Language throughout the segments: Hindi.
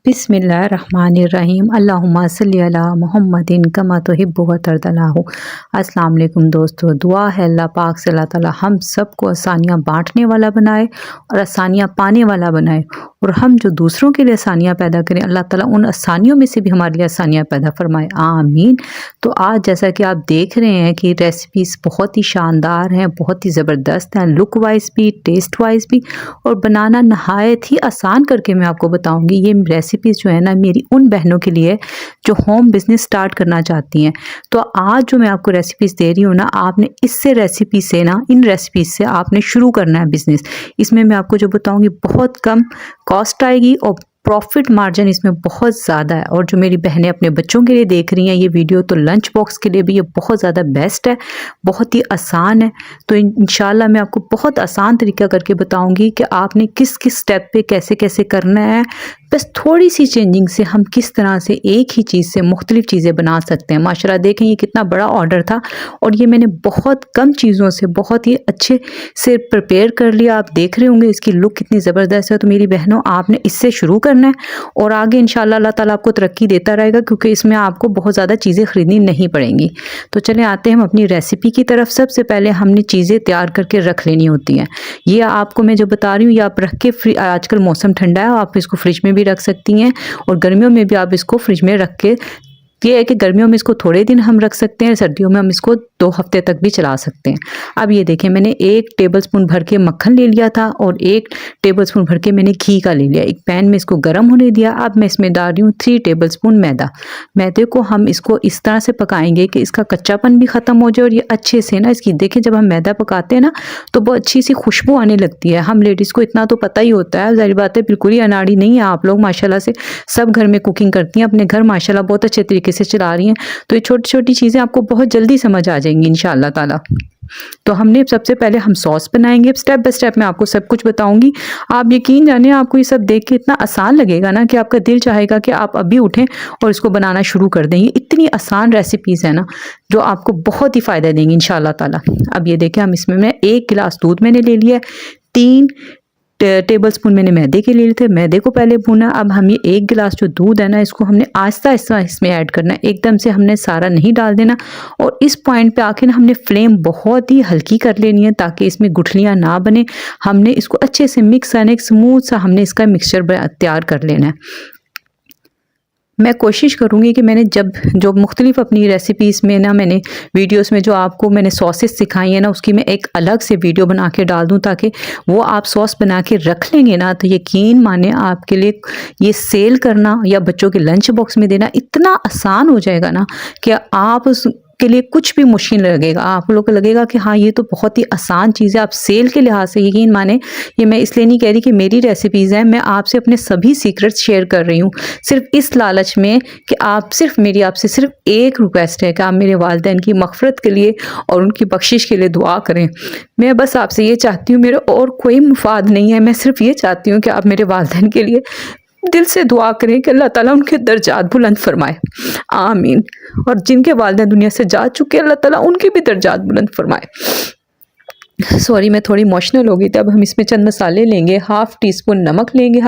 बिस्मिल्लाहिर्रहमानिर्रहीम अल्लाहुम्मा सल्ली अला मुहम्मदिन कमा तुहिब्बु व तर्दलाहु। अस्सलाम वालेकुम दोस्तों, दुआ है अल्लाह पाक से अल्लाह ताला हम सबको आसानियाँ बांटने वाला बनाए और आसानियाँ पाने वाला बनाए, और हम जो दूसरों के लिए आसानियाँ पैदा करें अल्लाह ताला उन आसानियों में से भी हमारे लिए आसानियाँ पैदा फरमाए, आमीन। तो आज जैसा कि आप देख रहे हैं कि रेसिपीज़ बहुत ही शानदार हैं, बहुत ही ज़बरदस्त हैं, लुक वाइज भी, टेस्ट वाइज भी, और बनाना नहायत ही आसान करके मैं आपको बताऊँगी। ये रेसिपीज़ जो है ना मेरी उन बहनों के लिए जो होम बिज़नेस स्टार्ट करना चाहती हैं। तो आज जो मैं आपको रेसिपीज़ दे रही हूँ ना, आपने इससे रेसिपी से ना, इन रेसिपीज़ से आपने शुरू करना है बिज़नेस। इसमें मैं आपको जो बताऊँगी बहुत कम कॉस्ट आएगी और प्रॉफिट मार्जिन इसमें बहुत ज़्यादा है। और जो मेरी बहनें अपने बच्चों के लिए देख रही हैं ये वीडियो, तो लंच बॉक्स के लिए भी ये बहुत ज़्यादा बेस्ट है, बहुत ही आसान है। तो इंशाल्लाह मैं आपको बहुत आसान तरीका करके बताऊंगी कि आपने किस किस स्टेप पे कैसे कैसे करना है। बस थोड़ी सी चेंजिंग से हम किस तरह से एक ही चीज़ से मुख्तलिफ चीज़ें बना सकते हैं। माशाल्लाह देखें ये कितना बड़ा ऑर्डर था और ये मैंने बहुत कम चीज़ों से बहुत ही अच्छे से प्रिपेयर कर लिया। आप देख रहे होंगे इसकी लुक कितनी ज़बरदस्त है। तो मेरी बहनों, आपने इससे शुरू करना है और आगे इंशाल्लाह अल्लाह ताला आपको तरक्की देता रहेगा, क्योंकि इसमें आपको बहुत ज़्यादा चीज़ें ख़रीदनी नहीं पड़ेंगी। तो चलें आते हैं हम अपनी रेसिपी की तरफ। सबसे पहले हमने चीज़ें तैयार करके रख लेनी होती हैं। ये आपको मैं जो बता रही हूँ ये आप रख के आजकल मौसम ठंडा है, आप इसको फ्रिज में भी रख सकती हैं और गर्मियों में भी आप इसको फ्रिज में रख के, ये है कि गर्मियों में इसको थोड़े दिन हम रख सकते हैं, सर्दियों में हम इसको 2 हफ्ते तक भी चला सकते हैं। अब ये देखें मैंने 1 टेबलस्पून भर के मक्खन ले लिया था और 1 टेबलस्पून भर के मैंने घी का ले लिया। एक पैन में इसको गर्म होने दिया। अब मैं इसमें डाल रही हूँ 3 टेबलस्पून मैदा। मैदे को हम इसको इस तरह से पकाएंगे कि इसका कच्चापन भी ख़त्म हो जाए और ये अच्छे से ना, इसकी देखें जब हम मैदा पकाते हैं ना तो बहुत अच्छी सी खुशबू आने लगती है। हम लेडीज़ को इतना तो पता ही होता है, ज़ाहिर बात है बिल्कुल ही अनाड़ी नहीं है आप लोग, माशाल्लाह से सब घर में कुकिंग करती हैं, अपने घर माशाल्लाह बहुत अच्छे तरीके से चला रही हैं। तो ये छोटी छोटी चीज़ें आपको बहुत जल्दी समझ आ जाएंगी इंशाअल्लाह ताला। तो हमने सबसे पहले हम सॉस बनाएंगे। स्टेप बाय स्टेप मैं आपको सब कुछ बताऊंगी। आप यकीन जानिए आपको ये सब देख के इतना आसान लगेगा ना कि आपका दिल चाहेगा कि आप अभी उठें और इसको बनाना शुरू कर दें। ये इतनी आसान रेसिपीज़ है ना जो आपको बहुत ही फ़ायदा देंगी इंशाअल्लाह ताला। अब ये देखें हम इसमें 1 गिलास दूध मैंने ले लिया है, 3 टेबलस्पून मैंने मैदे के लिए थे, मैदे को पहले भूना। अब हम ये 1 गिलास जो दूध है ना इसको हमने आहिस्ता आहिस्ता इसमें ऐड करना है, एकदम से हमने सारा नहीं डाल देना। और इस पॉइंट पे आके ना हमने फ्लेम बहुत ही हल्की कर लेनी है ताकि इसमें गुठलियाँ ना बने। हमने इसको अच्छे से मिक्स करना, एक स्मूथ सा हमने इसका मिक्सचर तैयार कर लेना है। मैं कोशिश करूँगी कि मैंने जो मुख्तलिफ अपनी रेसिपीज़ में ना, मैंने वीडियोस में जो आपको मैंने सॉसेस सिखाई है ना उसकी मैं एक अलग से वीडियो बना के डाल दूँ, ताकि वो आप सॉस बना के रख लेंगे ना तो यकीन माने आपके लिए ये सेल करना या बच्चों के लंच बॉक्स में देना इतना आसान हो जाएगा ना कि आप उस के लिए कुछ भी मुश्किल लगेगा। आप लोगों को लगेगा कि हाँ ये तो बहुत ही आसान चीज़ है। आप सेल के लिहाज से यकीन माने, ये मैं इसलिए नहीं कह रही कि मेरी रेसिपीज़ हैं, मैं आपसे अपने सभी सीक्रेट्स शेयर कर रही हूँ सिर्फ इस लालच में कि आप मेरी आपसे सिर्फ एक रिक्वेस्ट है कि आप मेरे वालिदैन की मग़फ़िरत के लिए और उनकी बख्शिश के लिए दुआ करें। मैं बस आपसे ये चाहती हूँ, मेरा और कोई मुफाद नहीं है, मैं सिर्फ ये चाहती हूँ कि आप मेरे वालिदैन के लिए दिल से दुआ करें कि अल्लाह ताला उनके दर्जात बुलंद फरमाए, आमीन। और जिनके वालिदैन दुनिया से जा चुके अल्लाह ताला उनके भी दर्जात बुलंद फरमाए। सॉरी मैं थोड़ी इमोशनल हो गई थी। अब हम इसमें चंद मसाले लेंगे। 1/2 टीस्पून नमक लेंगे,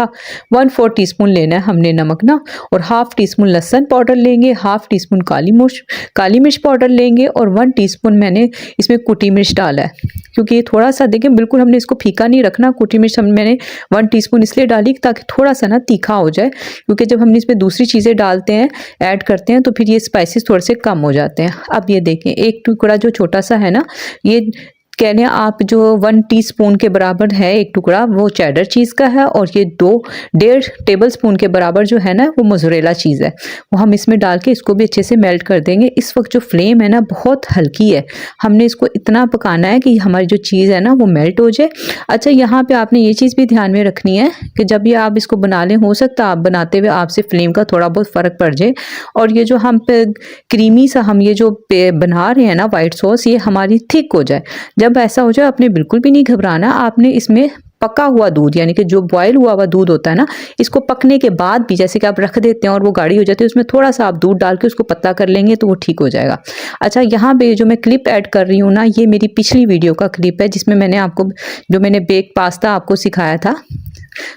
1/4 टीस्पून लेना है हमने नमक ना, और 1/2 टीस्पून लहसुन पाउडर लेंगे, 1/2 टीस्पून काली मिर्च पाउडर लेंगे, और 1 टीस्पून मैंने इसमें कुटी मिर्च डाला है, क्योंकि ये थोड़ा सा देखें बिल्कुल हमने इसको फीका नहीं रखना। कुटी मिर्च मैंने 1 टीस्पून इसलिए डाली ताकि थोड़ा सा ना तीखा हो जाए, क्योंकि जब हमने इसमें दूसरी चीज़ें डालते हैं, ऐड करते हैं, तो फिर ये स्पाइसेस थोड़े से कम हो जाते हैं। अब ये देखें 1 टुकड़ा जो छोटा सा है ना, ये कह लें आप जो 1 टीस्पून के बराबर है एक टुकड़ा, वो चेडर चीज़ का है, और ये 1.5 टेबलस्पून के बराबर जो है ना वो मोज़रेला चीज़ है, वो हम इसमें डाल के इसको भी अच्छे से मेल्ट कर देंगे। इस वक्त जो फ्लेम है ना बहुत हल्की है, हमने इसको इतना पकाना है कि हमारी जो चीज़ है ना वो मेल्ट हो जाए। अच्छा यहाँ पे आपने ये चीज़ भी ध्यान में रखनी है कि जब ये आप इसको बना लें, हो सकता है आप बनाते हुए आपसे फ्लेम का थोड़ा बहुत फ़र्क पड़ जाए, और ये जो हम क्रीमी सा हम ये जो बना रहे हैं ना वाइट सॉस, ये हमारी थिक हो जाए। जब ऐसा हो जाए आपने बिल्कुल भी नहीं घबराना। आपने इसमें पका हुआ दूध, यानी कि जो बॉयल हुआ दूध होता है ना, इसको पकने के बाद भी जैसे कि आप रख देते हैं और वो गाढ़ी हो जाती है, उसमें थोड़ा सा आप दूध डाल के उसको पतला कर लेंगे तो वो ठीक हो जाएगा। अच्छा यहाँ पे जो मैं क्लिप ऐड कर रही हूँ ना, ये मेरी पिछली वीडियो का क्लिप है जिसमें मैंने आपको जो मैंने बेक पास्ता आपको सिखाया था,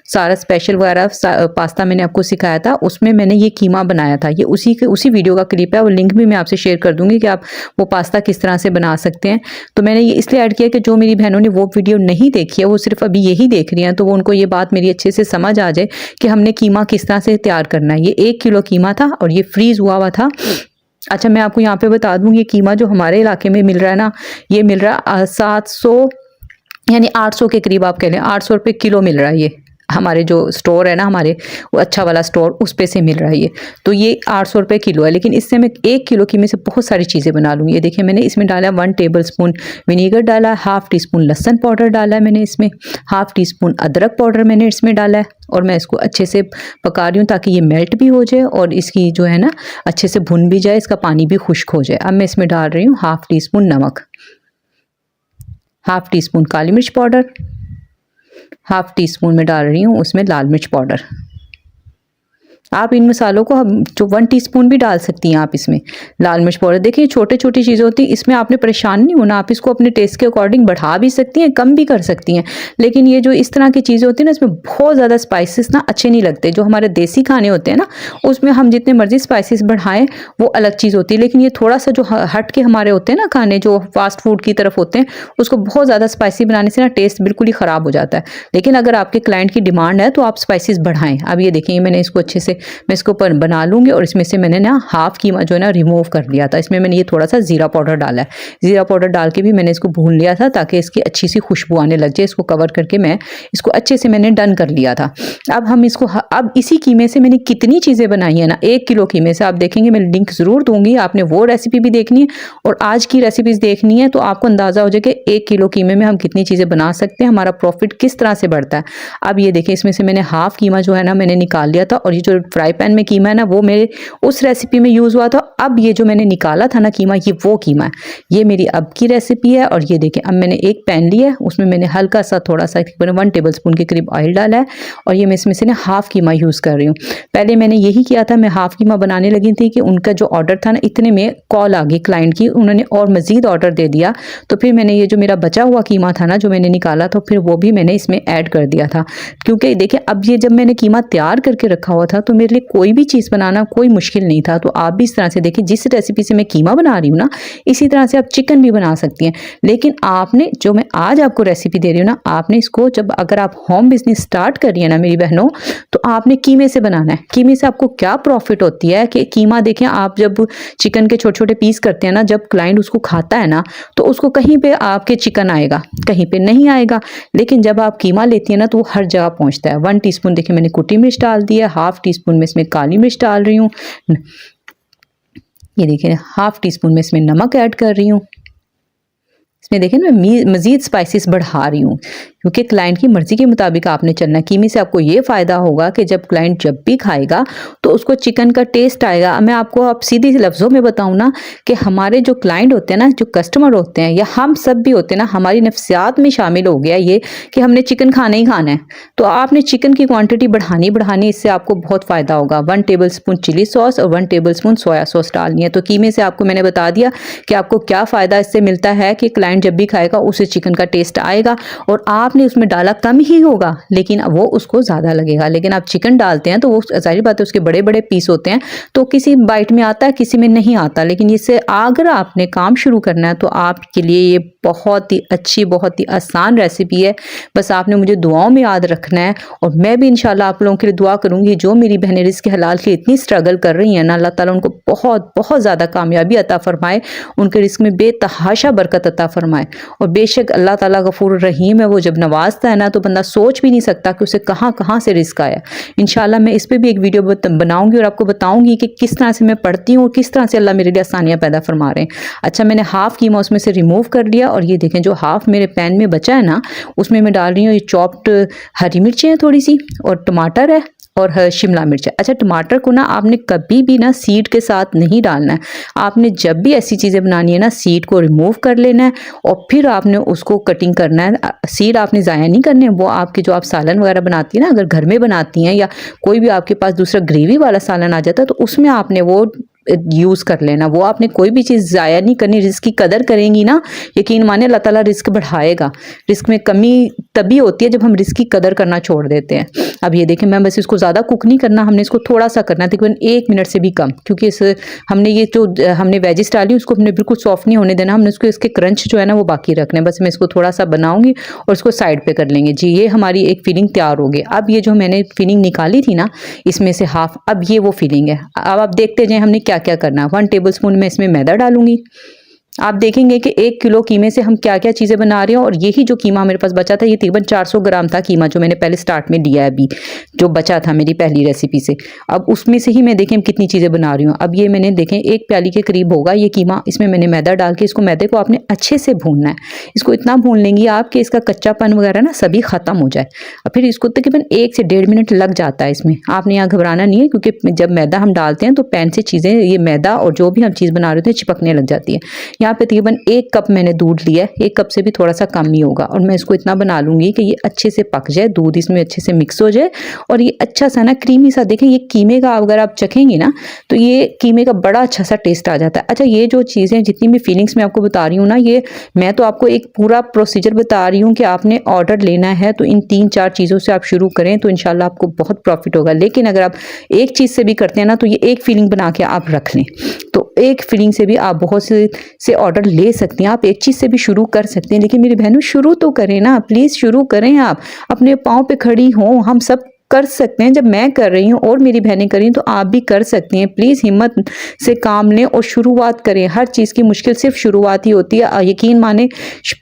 सारा स्पेशल वगैरह पास्ता मैंने आपको सिखाया था, उसमें मैंने ये कीमा बनाया था। ये उसी वीडियो का क्लिप है, वो लिंक भी मैं आपसे शेयर कर दूंगी कि आप वो पास्ता किस तरह से बना सकते हैं। तो मैंने ये इसलिए ऐड किया कि जो मेरी बहनों ने वो वीडियो नहीं देखी है, वो सिर्फ अभी यही देख रही हैं, तो वो उनको ये बात मेरी अच्छे से समझ आ जाए कि हमने कीमा किस तरह से तैयार करना है। ये 1 किलो कीमा था और ये फ्रीज हुआ था। अच्छा, मैं आपको यहाँ पे बता दूँ, ये कीमा जो हमारे इलाके में मिल रहा है ना, ये मिल रहा है 700 यानी 800 के करीब, आप कह लें 800 रुपये किलो मिल रहा है। ये हमारे जो स्टोर है ना, हमारे वो अच्छा वाला स्टोर, उस पे से मिल रहा है ये। तो ये 800 रुपये किलो है, लेकिन इससे मैं 1 किलो कीमे से बहुत सारी चीज़ें बना लूँगी। ये देखिए, मैंने इसमें डाला 1 टेबल स्पून विनीगर डाला, ½ टीस्पून लहसुन पाउडर डाला है मैंने इसमें, ½ टीस्पून अदरक पाउडर मैंने इसमें डाला है, और मैं इसको अच्छे से पका रही हूँ ताकि ये मेल्ट भी हो जाए और इसकी जो है ना अच्छे से भुन भी जाए, इसका पानी भी खुश्क हो जाए। अब मैं इसमें डाल रही हूँ ½ टीस्पून नमक, ½ टीस्पून काली मिर्च पाउडर, ½ टीस्पून में डाल रही हूँ उसमें लाल मिर्च पाउडर। आप इन मसालों को जो 1 टीस्पून भी डाल सकती हैं आप इसमें। लाल मिर्च पाउडर, देखिए छोटे छोटी चीज़ें होती हैं, इसमें आपने परेशान नहीं होना, आप इसको अपने टेस्ट के अकॉर्डिंग बढ़ा भी सकती हैं, कम भी कर सकती हैं। लेकिन ये जो इस तरह की चीज़ें होती हैं ना, इसमें बहुत ज़्यादा स्पाइसेस ना अच्छे नहीं लगते। जो हमारे देसी खाने होते हैं ना, उसमें हम जितने मर्जी स्पाइसेस बढ़ाएं वो अलग चीज़ होती है, लेकिन ये थोड़ा सा जो हट के हमारे होते हैं ना खाने, जो फास्ट फूड की तरफ होते हैं, उसको बहुत ज़्यादा स्पाइसी बनाने से ना टेस्ट बिल्कुल ही ख़राब हो जाता है। लेकिन अगर आपके क्लाइंट की डिमांड है तो आप स्पाइसेस बढ़ाएं। अब ये देखें, मैंने इसको अच्छे से मैं इसको बना लूँगी, और इसमें से मैंने ना ½ कीमा जो है ना रिमूव कर लिया था। इसमें मैंने ये थोड़ा सा ज़ीरा पाउडर डाला है, ज़ीरा पाउडर डाल के भी मैंने इसको भून लिया था ताकि इसकी अच्छी सी खुशबू आने लग जाए। इसको कवर करके मैं इसको अच्छे से मैंने डन कर लिया था। अब हम इसको अब इसी कीमे से मैंने कितनी चीज़ें बनाई है ना, 1 किलो कीमे से, आप देखेंगे, मैं लिंक ज़रूर दूंगी, आपने वो रेसिपी भी देखनी है और आज की रेसिपीज़ देखनी है, तो आपको अंदाज़ा हो जाए कि 1 किलो कीमे में हम कितनी चीज़ें बना सकते हैं, हमारा प्रॉफिट किस तरह से बढ़ता है। अब ये देखिए, इसमें से मैंने ½ कीमा जो है ना मैंने निकाल लिया था, और ये जो फ्राई पैन में कीमा है ना, वो मेरे उस रेसिपी में यूज़ हुआ था। अब ये जो मैंने निकाला था ना कीमा, ये वो कीमा है, ये मेरी अब की रेसिपी है। और ये देखिए, अब मैंने एक पैन लिया है, उसमें मैंने हल्का सा थोड़ा सा 1 टेबल स्पून के करीब ऑयल डाला है, और ये मैं इसमें से ना ½ कीमा यूज़ कर रही हूँ। पहले मैंने यही किया था, मैं ½ कीमा बनाने लगी थी कि उनका जो ऑर्डर था ना, इतने में कॉल आ गई क्लाइंट की, उन्होंने और मज़ीद ऑर्डर दे दिया। तो फिर मैंने ये जो मेरा बचा हुआ कीमा था ना, जो मैंने निकाला था, फिर वो भी मैंने इसमें ऐड कर दिया था। क्योंकि देखिए, अब ये जब मैंने कीमा तैयार करके रखा हुआ था, तो मेरे लिए कोई भी चीज़ बनाना कोई मुश्किल नहीं था। तो आप भी इस तरह से देखिए, जिस रेसिपी से मैं कीमा बना रही हूँ ना, इसी तरह से आप चिकन भी बना सकती हैं। लेकिन आपने, जो मैं आज आपको रेसिपी दे रही हूँ ना, आपने इसको जब अगर आप होम बिजनेस स्टार्ट कर रही है ना मेरी बहनों, तो आपने कीमे से बनाना है। कीमे से आपको क्या प्रॉफिट होती है कि कीमा देखें, आप जब चिकन के छोटे छोटे पीस करते हैं ना, जब क्लाइंट उसको खाता है ना, तो उसको कहीं पे आपके चिकन आएगा, कहीं पे नहीं आएगा। लेकिन जब आप कीमा लेती है ना, तो वो हर जगह पहुंचता है। 1 टीस्पून देखिए मैंने कुटी मिर्च डाल दी है, ½ टीस्पून में इसमें काली मिर्च डाल रही हूँ, ये देखिए ½ टीस्पून में इसमें नमक ऐड कर रही हूँ। इसमें देखिए ना, मैं मज़ीद स्पाइसेस बढ़ा रही हूँ, क्योंकि क्लाइंट की मर्ज़ी के मुताबिक आपने चलना है। कीमे से आपको ये फ़ायदा होगा कि जब क्लाइंट जब भी खाएगा तो उसको चिकन का टेस्ट आएगा। मैं आपको अब सीधे लफ्ज़ों में बताऊँ ना, कि हमारे जो क्लाइंट होते हैं ना, जो कस्टमर होते हैं, या हम सब भी होते हैं ना, हमारी नफ्सियात में शामिल हो गया ये कि हमने चिकन खाना ही खाना है। तो आपने चिकन की क्वान्टिटी बढ़ानी, इससे आपको बहुत फ़ायदा होगा। 1 टेबल स्पून चिली सॉस और 1 टेबल स्पून सोया सॉस डालनी है। तो कीमे से आपको मैंने बता दिया कि आपको क्या फ़ायदा इससे मिलता है कि क्लाइंट जब भी खाएगा उसे चिकन का टेस्ट आएगा, और आपने उसमें डाला कम ही होगा लेकिन वो उसको ज़्यादा लगेगा। लेकिन आप चिकन डालते हैं तो वो जाहिर बात है, उसके बड़े बड़े पीस होते हैं, तो किसी बाइट में आता है, किसी में नहीं आता। लेकिन इससे अगर आपने काम शुरू करना है तो आपके लिए ये बहुत ही अच्छी, बहुत ही आसान रेसिपी है। बस आपने मुझे दुआओं में याद रखना है, और मैं भी इंशाल्लाह आप लोगों के लिए दुआ करूँगी। जो मेरी बहनें रिज़्क़ हलाल के इतनी स्ट्रगल कर रही हैं ना, अल्लाह ताला उनको बहुत बहुत ज़्यादा कामयाबी अता फरमाए, उनके रिज़्क़ में बेतहाशा बरकत अता फरमाए। और बेशक अल्लाह ताला गफूर रहीम है, वो जब नवाजता है ना, तो बंदा सोच भी नहीं सकता कि उसे कहाँ कहाँ से रिज़्क़ आया। इंशाल्लाह मैं इस पर भी एक वीडियो बनाऊँगी और आपको बताऊँगी कि किस तरह से मैं पढ़ती हूँ और किस तरह से अल्लाह मेरे लिए आसानियाँ पैदा फरमा रहे हैं। अच्छा, मैंने ½ कीमा उसमें से रिमूव कर लिया, और ये देखें जो ½ मेरे पैन में बचा है ना, उसमें मैं डाल रही हूँ ये चॉप्ड हरी मिर्चें हैं थोड़ी सी, और टमाटर है, और शिमला मिर्च है। अच्छा, टमाटर को ना आपने कभी भी ना सीड के साथ नहीं डालना है। आपने जब भी ऐसी चीज़ें बनानी है ना, सीड को रिमूव कर लेना है, और फिर आपने उसको कटिंग करना है। सीड आपने ज़ाया नहीं करने, वो आपके जो आप सालन वगैरह बनाती हैं ना, अगर घर में बनाती हैं या कोई भी आपके पास दूसरा ग्रेवी वाला सालन आ जाता है, तो उसमें आपने वो यूज़ कर लेना। वो आपने कोई भी चीज़ ज़ाया नहीं करनी, रिस्क की कदर करेंगी ना, यकीन माने अल्लाह ताला रिस्क बढ़ाएगा। रिस्क में कमी तभी होती है जब हम रिस्क की कदर करना छोड़ देते हैं। अब ये देखें, मैं बस इसको ज़्यादा कुक नहीं करना, हमने इसको थोड़ा सा करना है, तकरीबन 1 मिनट से भी कम, क्योंकि इस हमने ये जो हमने वेजिस डाली उसको हमने बिल्कुल सॉफ्ट नहीं होने देना, हमने उसको इसके क्रंच जो है ना वो बाकी रखना है। बस मैं इसको थोड़ा सा बनाऊंगी और इसको साइड पे कर लेंगे जी। ये हमारी एक फिलिंग तैयार हो गई। अब ये जो मैंने फिलिंग निकाली थी ना, इसमें से हाफ, अब ये वो फिलिंग है। अब आप देखते जाएं हमने क्या क्या करना है। 1 टेबलस्पून मैं इसमें मैदा डालूंगी। आप देखेंगे कि 1 किलो कीमे से हम क्या क्या चीज़ें बना रहे हैं। और यही जो कीमा मेरे पास बचा था, ये तकरीबन 400 ग्राम था कीमा, जो मैंने पहले स्टार्ट में लिया है अभी, जो बचा था मेरी पहली रेसिपी से। अब उसमें से ही मैं देखें कितनी चीज़ें बना रही हूँ। अब ये मैंने देखें 1 प्याली के करीब होगा ये कीमा। इसमें मैंने मैदा डाल के, इसको मैदे को आपने अच्छे से भूनना है। इसको इतना भून लेंगी आप कि इसका कच्चापन वगैरह ना सभी ख़त्म हो जाए। और फिर इसको तकरीबन 1 से 1.5 मिनट लग जाता है इसमें। आपने यहाँ घबराना नहीं है, क्योंकि जब मैदा हम डालते हैं तो पैन से चीज़ें, ये मैदा और जो भी हम चीज़ बना रहे होते हैं, चिपकने लग जाती है। यहाँ पे तकरीबन 1 कप मैंने दूध लिया है, 1 कप से भी थोड़ा सा कम ही होगा। और मैं इसको इतना बना लूंगी कि ये अच्छे से पक जाए, दूध इसमें अच्छे से मिक्स हो जाए और ये अच्छा सा ना क्रीमी सा। देखें ये कीमे का अगर आप चखेंगी ना तो ये कीमे का बड़ा अच्छा सा टेस्ट आ जाता है। अच्छा, ये जो चीज़ें जितनी भी फीलिंग्स मैं आपको बता रही हूँ ना, ये मैं तो आपको एक पूरा प्रोसीजर बता रही हूँ कि आपने ऑर्डर लेना है तो इन 3-4 चीज़ों से आप शुरू करें तो इंशाल्लाह आपको बहुत प्रॉफिट होगा। लेकिन अगर आप एक चीज़ से भी करते हैं ना, तो ये एक फीलिंग बना के आप रख लें, तो एक फीलिंग से भी आप बहुत से ऑर्डर ले सकते हैं। आप एक चीज़ से भी शुरू कर सकते हैं। लेकिन मेरी बहनों, शुरू तो करें ना, प्लीज़ शुरू करें। आप अपने पाँव पे खड़ी हों, हम सब कर सकते हैं। जब मैं कर रही हूँ और मेरी बहनें कर रही हैं तो आप भी कर सकती हैं। प्लीज़ हिम्मत से काम लें और शुरुआत करें। हर चीज़ की मुश्किल सिर्फ शुरुआत ही होती है। यकीन माने,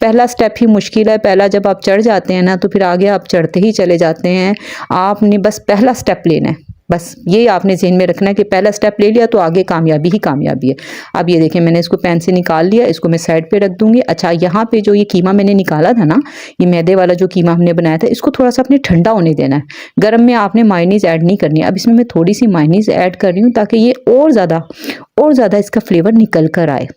पहला स्टेप ही मुश्किल है। पहला जब आप चढ़ जाते हैं ना, तो फिर आगे आप चढ़ते ही चले जाते हैं। आपने बस पहला स्टेप लेना है, बस ये आपने ज़हन में रखना है कि पहला स्टेप ले लिया तो आगे कामयाबी ही कामयाबी है। अब ये देखें, मैंने इसको पैन से निकाल लिया, इसको मैं साइड पे रख दूंगी। अच्छा, यहाँ पे जो ये कीमा मैंने निकाला था ना, ये मैदे वाला जो कीमा हमने बनाया था, इसको थोड़ा सा अपने ठंडा होने देना है। गर्म में आपने मायोनीज़ ऐड नहीं करनी है। अब इसमें मैं थोड़ी सी मायोनीज़ ऐड कर रही हूँ ताकि ये और ज़्यादा इसका फ्लेवर निकल कर आए।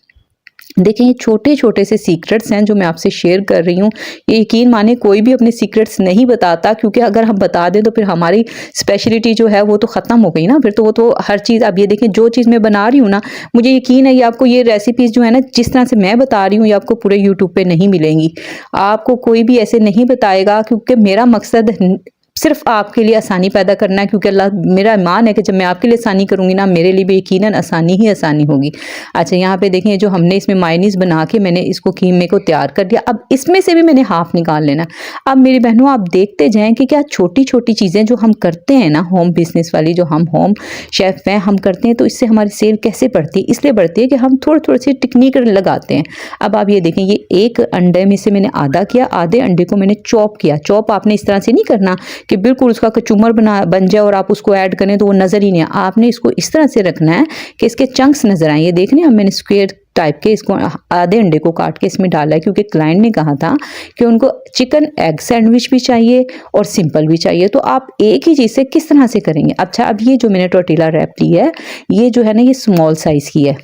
देखिए, ये छोटे छोटे से सीक्रेट्स हैं जो मैं आपसे शेयर कर रही हूँ। ये यकीन माने, कोई भी अपने सीक्रेट्स नहीं बताता, क्योंकि अगर हम बता दें तो फिर हमारी स्पेशलिटी जो है वो तो ख़त्म हो गई ना। फिर तो वो तो हर चीज़, अब ये देखें जो चीज़ मैं बना रही हूँ ना, मुझे यकीन है ये आपको ये रेसिपीज़ जो है ना, जिस तरह से मैं बता रही हूँ, ये आपको पूरे यूट्यूब पे नहीं मिलेंगी। आपको कोई भी ऐसे नहीं बताएगा, क्योंकि मेरा मकसद सिर्फ आपके लिए आसानी पैदा करना है। क्योंकि अल्लाह, मेरा ईमान है कि जब मैं आपके लिए आसानी करूँगी ना, मेरे लिए भी यकीनन आसानी ही आसानी होगी। अच्छा, यहाँ पे देखें, जो हमने इसमें मायोनीज़ बना के मैंने इसको कीमे को तैयार कर दिया। अब इसमें से भी मैंने हाफ निकाल लेना। अब मेरी बहनों, आप देखते जाएं कि क्या छोटी छोटी चीज़ें जो हम करते हैं ना, होम बिजनेस वाली, जो हम होम शेफ़ हैं, हम करते हैं, तो इससे हमारी सेल कैसे बढ़ती है? इसलिए बढ़ती है कि हम थोड़ी थोड़ी सी टेक्निक लगाते हैं। अब आप ये देखें, ये 1 अंडे में से मैंने आधा किया, आधे अंडे को मैंने चॉप किया। चॉप आपने इस तरह से नहीं करना कि बिल्कुल उसका कचूमर बन जाए और आप उसको ऐड करें तो वो नज़र ही नहीं आए। आपने इसको इस तरह से रखना है कि इसके चंक्स नज़र आए। ये देखने, अब मैंने स्क्वायर टाइप के इसको आधे अंडे को काट के इसमें डाला है, क्योंकि क्लाइंट ने कहा था कि उनको चिकन एग सैंडविच भी चाहिए और सिंपल भी चाहिए। तो आप एक ही चीज़ से किस तरह से करेंगे? अच्छा, अब ये जो मैंने टोर्टिला रैप ली है, ये जो है ना, ये स्मॉल साइज़ की है।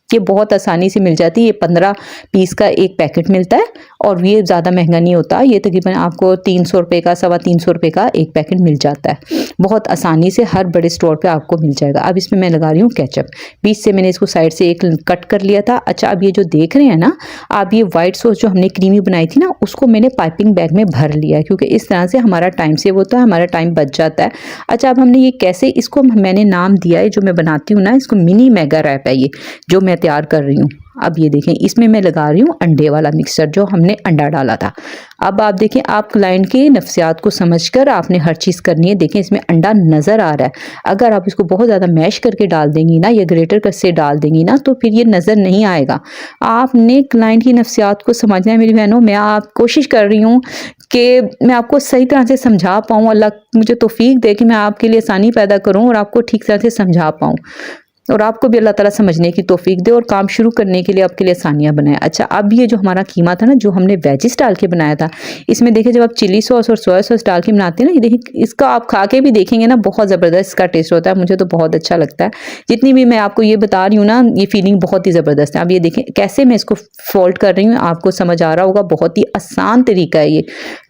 ये बहुत आसानी से मिल जाती है। ये 15 पीस का एक पैकेट मिलता है और ये ज़्यादा महंगा नहीं होता। ये तकरीबन आपको 300 रुपये का, 325 रुपये का एक पैकेट मिल जाता है। बहुत आसानी से हर बड़े स्टोर पे आपको मिल जाएगा। अब इसमें मैं लगा रही हूँ केचप। बीच से मैंने इसको साइड से एक कट कर लिया था। अच्छा, अब ये जो देख रहे हैं ना आप, ये वाइट सॉस जो हमने क्रीमी बनाई थी ना, उसको मैंने पाइपिंग बैग में भर लिया है, क्योंकि इस तरह से हमारा टाइम सेव होता है, हमारा टाइम बच जाता है। अच्छा, अब हमने ये कैसे, इसको मैंने नाम दिया है, जो मैं बनाती हूँ ना, इसको मिनी मेगा रैप है ये जो मैं तैयार कर रही हूँ। अब ये देखें, इसमें मैं लगा रही हूँ अंडे वाला मिक्सचर, जो हमने अंडा डाला था। अब आप देखें, आप क्लाइंट के नफ्सियात को समझकर आपने हर चीज़ करनी है। देखें, इसमें अंडा नज़र आ रहा है। अगर आप इसको बहुत ज़्यादा मैश करके डाल देंगी ना, या ग्रेटर से डाल देंगी ना, तो फिर ये नज़र नहीं आएगा। आपने क्लाइंट की नफ्सियात को समझना है मेरी बहनों। मैं आप कोशिश कर रही हूँ कि मैं आपको सही तरह से समझा पाऊँ। अल्लाह मुझे तौफीक दे कि मैं आपके लिए आसानी पैदा करूँ और आपको ठीक तरह से समझा पाऊँ, और आपको भी अल्लाह ताला समझने की तौफीक दे और काम शुरू करने के लिए आपके लिए आसानियाँ बनाए। अच्छा, अब ये जो हमारा कीमा था ना, जो हमने वेजिस डाल के बनाया था, इसमें देखिए, जब आप चिली सॉस और सोया सॉस डाल के बनाते हैं ना, ये देखिए, इसका आप खा के भी देखेंगे ना, बहुत ज़बरदस्त इसका टेस्ट होता है। मुझे तो बहुत अच्छा लगता है। जितनी भी मैं आपको ये बता रही हूँ ना, ये फीलिंग बहुत ही ज़बरदस्त है। अब ये देखें कैसे मैं इसको फोल्ड कर रही हूँ, आपको समझ आ रहा होगा। बहुत ही आसान तरीका है ये,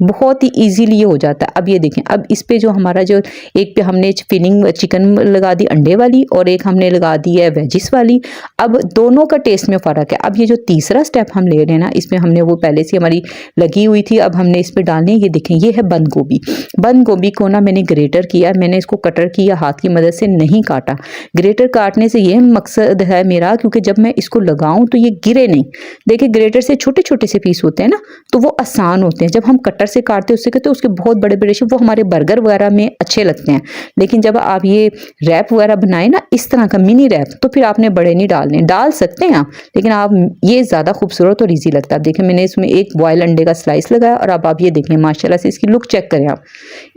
बहुत ही ईजीली ये हो जाता है। अब ये देखें, अब इस पर जो हमारा जो एक पे हमने फिलिंग चिकन लगा दी अंडे वाली, और एक हमने लगा दी है वेजिस वाली। अब दोनों का टेस्ट में फ़र्क है। अब ये जो तीसरा स्टेप हम ले रहे हैं ना, इसमें हमने वो पहले से हमारी लगी हुई थी, अब हमने इस पर डालनी है। ये देखें, ये है बंद गोभी। बंद गोभी को ना मैंने ग्रेटर किया, मैंने इसको कटर किया, हाथ की मदद से नहीं काटा। ग्रेटर काटने से ये मकसद है मेरा, क्योंकि जब मैं इसको लगाऊं तो ये गिरे नहीं। देखिए ग्रेटर से छोटे छोटे से पीस होते हैं ना, तो वो आसान होते हैं। जब हम कटर से काटते हैं उससे कहते हैं उसके बहुत बड़े बड़े शेप, वो हमारे बर्गर वगैरह में अच्छे लगते हैं। लेकिन जब आप ये रैप वगैरह बनाए ना, इस तरह का मिनी रैप, तो फिर आपने बड़े नहीं डालने, डाल सकते हैं आप, लेकिन आप ये ज़्यादा खूबसूरत और ईजी लगता है। आप देखें, मैंने इसमें एक बॉयल अंडे का स्लाइस लगाया, और अब आप ये देखें माशाल्लाह से इसकी लुक चेक करें आप।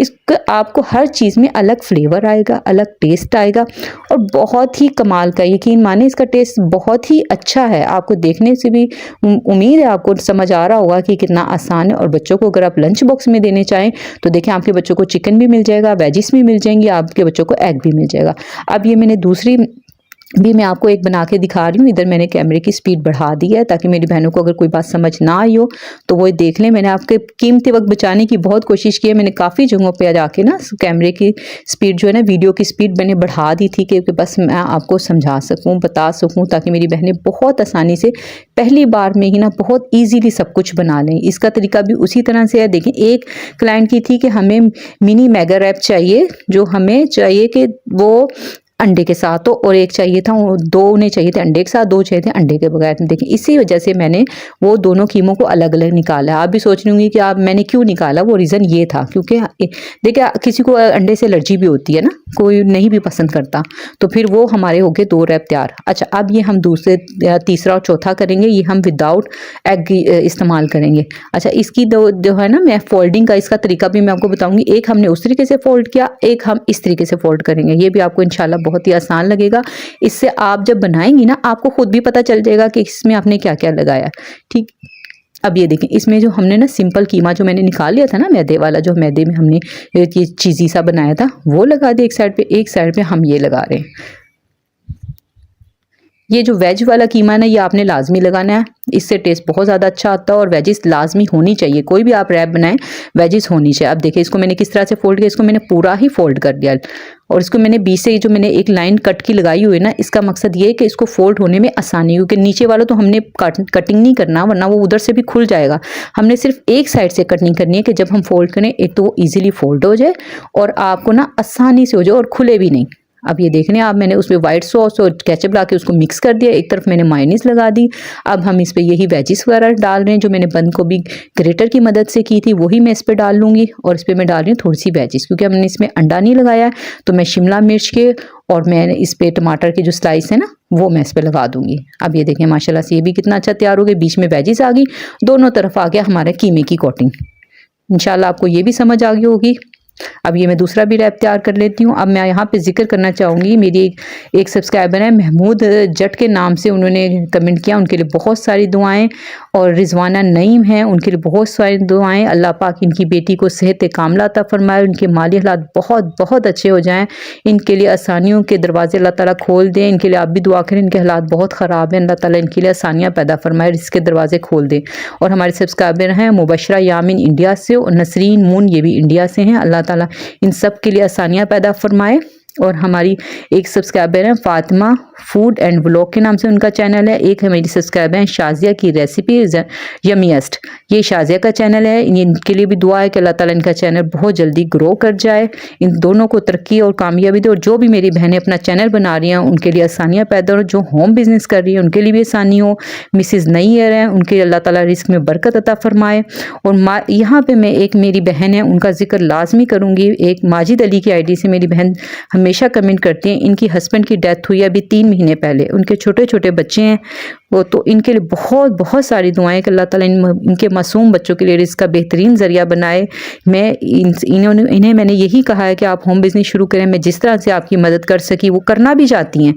इसका आपको हर चीज़ में अलग फ्लेवर आएगा, अलग टेस्ट आएगा, और बहुत ही कमाल का, यकीन माने इसका टेस्ट बहुत ही अच्छा है। आपको देखने से भी उम्मीद है आपको समझ आ रहा होगा कि कितना आसान है। और बच्चों को अगर आप लंच बॉक्स में देने चाहें तो देखें, आपके बच्चों को चिकन भी मिल जाएगा, वेजिस भी मिल जाएंगी, आपके बच्चों को एग भी मिल जाएगा। अब ये मैंने दूसरी भी मैं आपको एक बना के दिखा रही हूँ। इधर मैंने कैमरे की स्पीड बढ़ा दी है ताकि मेरी बहनों को अगर कोई बात समझ ना आई हो तो वो देख लें। मैंने आपके कीमती वक्त बचाने की बहुत कोशिश की है। मैंने काफ़ी जगहों पे जाके ना कैमरे की स्पीड जो है ना, वीडियो की स्पीड मैंने बढ़ा दी थी कि बस मैं आपको समझा सकूँ, बता सकूँ, ताकि मेरी बहनें बहुत आसानी से पहली बार में ही ना बहुत ईजीली सब कुछ बना लें। इसका तरीका भी उसी तरह से है। देखें, एक क्लाइंट की थी कि हमें मिनी मेगा रैप चाहिए, जो हमें चाहिए कि वो अंडे के साथ हो, और एक चाहिए था, दो उन्हें चाहिए थे अंडे के साथ, दो चाहिए थे अंडे के बगैर। देखिए इसी वजह से मैंने वो दोनों कीमों को अलग अलग निकाला। आप भी सोच रही होंगी कि आप मैंने क्यों निकाला, वो रीज़न ये था क्योंकि देखिए किसी को अंडे से एलर्जी भी होती है ना, कोई नहीं भी पसंद करता, तो फिर वो हमारे हो गए 2 रैप तैयार। अच्छा, अब ये हम दूसरे तीसरा और चौथा करेंगे, ये हम विदाउट एग इस्तेमाल करेंगे। अच्छा, इसकी जो है ना, मैं फोल्डिंग का इसका तरीका भी मैं आपको बताऊंगी। एक हमने उस तरीके से फोल्ड किया, एक हम इस तरीके से फोल्ड करेंगे। ये भी आपको इंशाल्लाह बहुत ही आसान लगेगा। इससे आप जब बनाएंगी ना, आपको खुद भी पता चल जाएगा कि इसमें आपने क्या क्या लगाया। ठीक, अब ये देखें, इसमें जो हमने ना सिंपल कीमा जो मैंने निकाल लिया था ना, मैदे वाला, जो मैदे में हमने ये चीज़ी सा बनाया था, वो लगा दिया एक साइड पे। एक साइड पे हम ये लगा रहे हैं। ये जो वेज वाला कीमा है ना, ये आपने लाजमी लगाना है, इससे टेस्ट बहुत ज़्यादा अच्छा आता है। और वेजिस लाजमी होनी चाहिए, कोई भी आप रैप बनाएं वेजिस होनी चाहिए। अब देखिए, इसको मैंने किस तरह से फोल्ड किया, इसको मैंने पूरा ही फोल्ड कर दिया, और इसको मैंने बीच से जो मैंने एक लाइन कट की लगाई हुई है ना, इसका मकसद ये है कि इसको फोल्ड होने में आसानी, क्योंकि नीचे वाला तो हमने कटिंग नहीं करना, वरना वो उधर से भी खुल जाएगा। हमने सिर्फ एक साइड से कटिंग करनी है कि जब हम फोल्ड करें, एक तो वो ईजिली फोल्ड हो जाए और आपको ना आसानी से हो जाए और खुले भी नहीं। अब ये देखने आप, मैंने उसमें वाइट सॉस और केचप ला के उसको मिक्स कर दिया। एक तरफ मैंने मायोनीज लगा दी। अब हम इस पर यही वेजिस वगैरह डाल रहे हैं, जो मैंने बंद गोभी ग्रेटर की मदद से की थी, वही मैं इस पर डाल लूँगी। और इस पर मैं डाल रही हूँ थोड़ी सी वेजिस, क्योंकि हमने इसमें अंडा नहीं लगाया है, तो मैं शिमला मिर्च के और मैं इस पर टमाटर के जो स्लाइस है ना, वो मैं इस पर लगा दूंगी। अब ये देखें माशाल्लाह से ये भी कितना अच्छा तैयार हो गया। बीच में वेजिस आ गई, दोनों तरफ आ गया हमारे कीमे की कोटिंग। इंशाल्लाह आपको ये भी समझ आ गई होगी। अब ये मैं दूसरा भी रैप तैयार कर लेती हूँ। अब मैं यहाँ पे जिक्र करना चाहूँगी, मेरी एक सब्सक्राइबर है महमूद जट के नाम से, उन्होंने कमेंट किया, उनके लिए बहुत सारी दुआएं। और रिजवाना नईम हैं, उनके लिए बहुत सारी दुआएं। अल्लाह पाक इनकी बेटी को सेहत कामला अता फरमाए, उनके माली हालात बहुत बहुत अच्छे हो जाएँ, इनके लिए आसानियों के दरवाजे अल्लाह ताला खोल दें। इनके लिए आप भी दुआ करें, इनके हालात बहुत ख़राब हैं, अल्लाह ताला इनके लिए आसानियाँ पैदा फरमाए, इसके दरवाजे खोल दें। और हमारे सब्सक्राइबर हैं मुबशरा यामिन इंडिया से, और नसरीन मून ये भी इंडिया से हैं। अल्लाह ताला इन सब के लिए आसानियाँ पैदा फरमाए। और हमारी एक सब्सक्राइबर है फातिमा फूड एंड व्लॉग के नाम से उनका चैनल है। एक है मेरी सब्सक्राइबर है शाजिया की रेसिपी यमीएस्ट, ये शाजिया का चैनल है। इनके लिए भी दुआ है कि अल्लाह ताला इनका चैनल बहुत जल्दी ग्रो कर जाए, इन दोनों को तरक्की और कामयाबी दे। और जो भी मेरी बहनें अपना चैनल बना रही हैं उनके लिए आसानियाँ पैदा हो, जो होम बिजनेस कर रही है उनके लिए भी आसानी हो। मिसिज नईयर हैं, उनके अल्लाह ताला रिस्क में बरकत अता फरमाए। और यहाँ पे मैं एक मेरी बहन है, उनका जिक्र लाजमी करूँगी। एक माजिद अली की आईडी से मेरी बहन हमेशा कमेंट करती हैं, इनकी हस्बैंड की डेथ हुई अभी 3 महीने पहले, उनके छोटे छोटे बच्चे हैं वो, तो इनके लिए बहुत बहुत सारी दुआएं कि अल्लाह ताला इनके मासूम बच्चों के लिए इसका बेहतरीन ज़रिया बनाए। मैं इन्हें मैंने यही कहा है कि आप होम बिजनेस शुरू करें। मैं जिस तरह से आपकी मदद कर सकी, वो करना भी चाहती हैं,